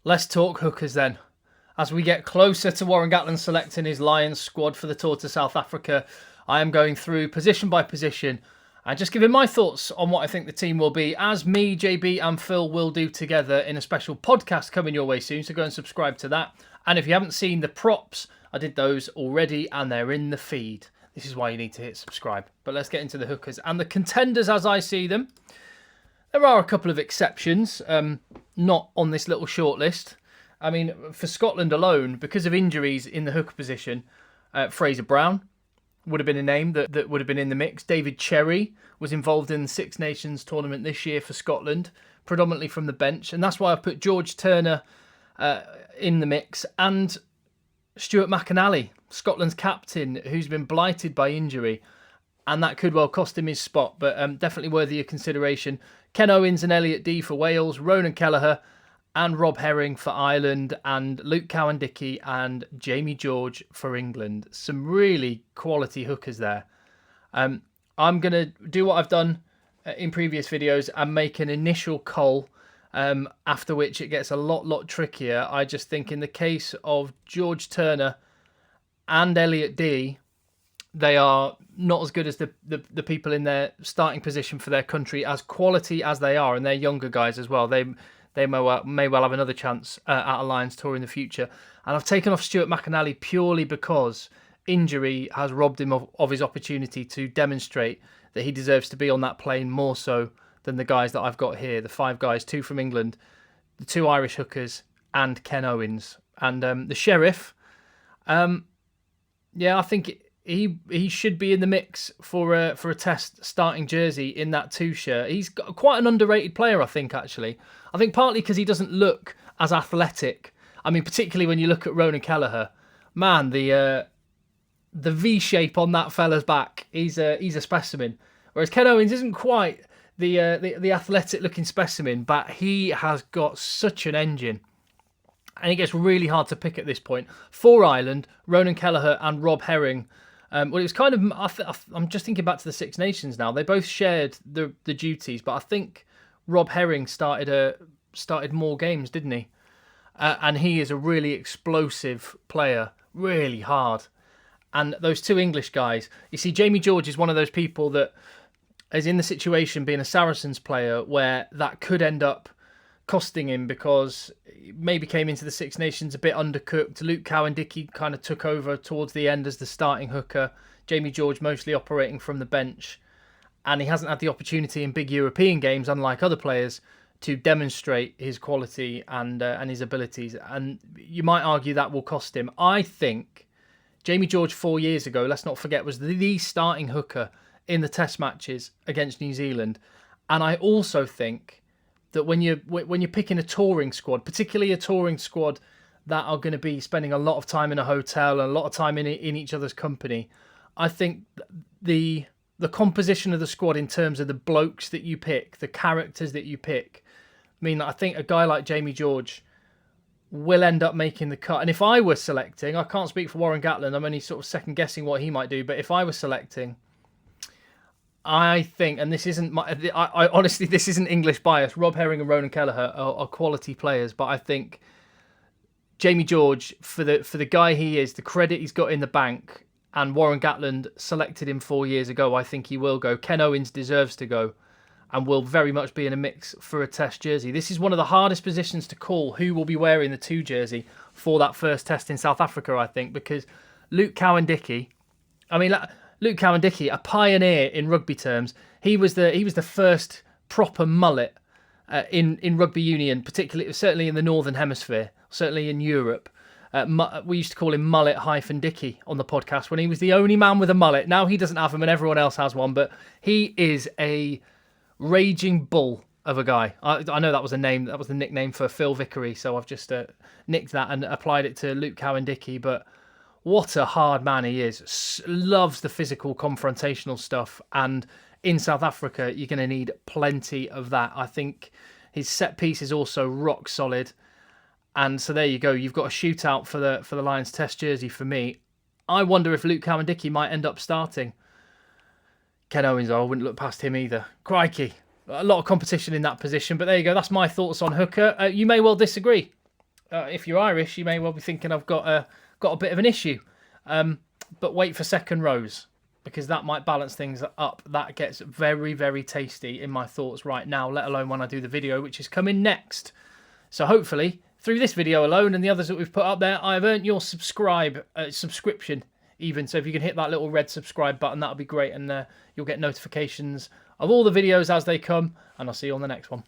Let's talk hookers then. As we get closer to Warren Gatland selecting his Lions squad for the tour to South Africa, I am going through position by position and just giving my thoughts on what I think the team will be, as me, JB and Phil will do together in a special podcast coming your way soon, so go and subscribe to that. And if you haven't seen the props, I did those already and they're in the feed. This is why you need to hit subscribe. But let's get into the hookers and the contenders as I see them. There are a couple of exceptions, not on this little shortlist. I mean, for Scotland alone, because of injuries in the hooker position, Fraser Brown would have been a name that would have been in the mix. David Cherry was involved in the Six Nations tournament this year for Scotland, predominantly from the bench. And that's why I've put George Turner in the mix. And Stuart McInally, Scotland's captain, who's been blighted by injury. And that could well cost him his spot, but definitely worthy of consideration. Ken Owens and Elliot Dee for Wales, Ronan Kelleher and Rob Herring for Ireland, and Luke Cowan-Dickie and Jamie George for England. Some really quality hookers there. I'm going to do what I've done in previous videos and make an initial cull, after which it gets a lot trickier. I just think in the case of George Turner and Elliot Dee, they are not as good as the people in their starting position for their country, as quality as they are, and they're younger guys as well. They may well have another chance at a Lions tour in the future. And I've taken off Stuart McInally purely because injury has robbed him of his opportunity to demonstrate that he deserves to be on that plane more so than the guys that I've got here. The 5 guys, 2 from England, the 2 Irish hookers, and Ken Owens. And the Sheriff, I think he should be in the mix for a Test starting jersey in that 2 shirt. He's got quite an underrated player, I think, actually. I think partly because he doesn't look as athletic. I mean, particularly when you look at Ronan Kelleher. Man, the V shape on that fella's back, he's a specimen. Whereas Ken Owens isn't quite the athletic looking specimen, but he has got such an engine. And it gets really hard to pick at this point. For Ireland, Ronan Kelleher and Rob Herring. Well, it was kind of... I'm just thinking back to the Six Nations now. They both shared the duties, but I think Rob Herring started more games, didn't he? And he is a really explosive player, really hard. And those 2 English guys... You see, Jamie George is one of those people that is in the situation, being a Saracens player, where that could end up costing him, because he maybe came into the Six Nations a bit undercooked. Luke Cowan-Dickie kind of took over towards the end as the starting hooker. Jamie George mostly operating from the bench. And he hasn't had the opportunity in big European games, unlike other players, to demonstrate his quality and his abilities. And you might argue that will cost him. I think Jamie George 4 years ago, let's not forget, was the starting hooker in the Test matches against New Zealand. And I also think that when you're picking a touring squad, particularly a touring squad that are going to be spending a lot of time in a hotel and a lot of time in each other's company, I think the composition of the squad in terms of the blokes that you pick, the characters that you pick, mean that I think a guy like Jamie George will end up making the cut. And if I were selecting, I can't speak for Warren Gatland, I'm only sort of second guessing what he might do, but if I was selecting, I think, and this isn't I honestly, this isn't English bias. Rob Herring and Ronan Kelleher are quality players, but I think Jamie George, for the guy he is, the credit he's got in the bank, and Warren Gatland selected him 4 years ago, I think he will go. Ken Owens deserves to go, and will very much be in a mix for a Test jersey. This is one of the hardest positions to call who will be wearing the 2 jersey for that first Test in South Africa, I think, because Luke Cowan-Dickie, Luke Cowan-Dickie, a pioneer in rugby terms. He was the first proper mullet in rugby union, particularly certainly in the Northern Hemisphere, certainly in Europe. We used to call him Mullet-Dickie on the podcast when he was the only man with a mullet. Now he doesn't have them and everyone else has one, but he is a raging bull of a guy. I know that was the nickname for Phil Vickery, so I've just nicked that and applied it to Luke Cowan-Dickie, but what a hard man he is. Loves the physical confrontational stuff. And in South Africa, you're going to need plenty of that. I think his set piece is also rock solid. And so there you go. You've got a shootout for the Lions Test jersey for me. I wonder if Luke Cowan-Dickie might end up starting. Ken Owens, I wouldn't look past him either. Crikey. A lot of competition in that position. But there you go. That's my thoughts on hooker. You may well disagree. if you're Irish, you may well be thinking I've got a bit of an issue. But wait for second rows, because that might balance things up. That gets very, very tasty in my thoughts right now, let alone when I do the video, which is coming next. So hopefully, through this video alone and the others that we've put up there, I've earned your subscription even. So if you can hit that little red subscribe button, that'll be great. And you'll get notifications of all the videos as they come. And I'll see you on the next one.